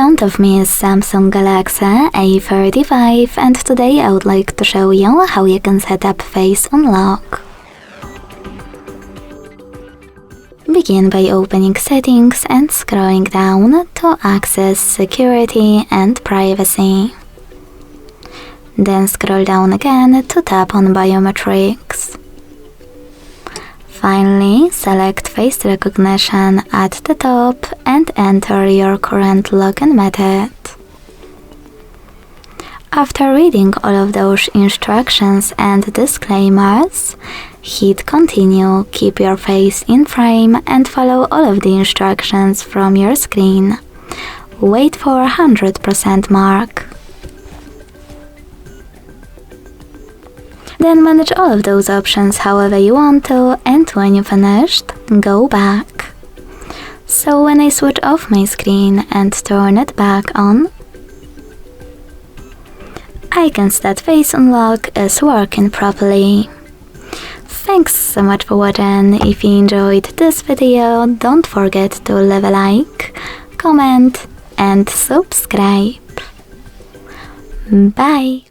front of me is Samsung Galaxy A35 and today I would like to show you how you can set up Face Unlock. Begin by opening Settings and scrolling down to access Security and Privacy. Then scroll down again to tap on Biometrics. Finally, select Face Recognition at the top and enter your current login method. After reading all of those instructions and disclaimers, hit Continue, keep your face in frame and follow all of the instructions from your screen. Wait for 100% mark. Then manage all of those options however you want to, and when you're finished, go back. So when I switch off my screen and turn it back on, I can see that Face Unlock is working properly. Thanks so much for watching. If you enjoyed this video, don't forget to leave a like, comment and subscribe. Bye!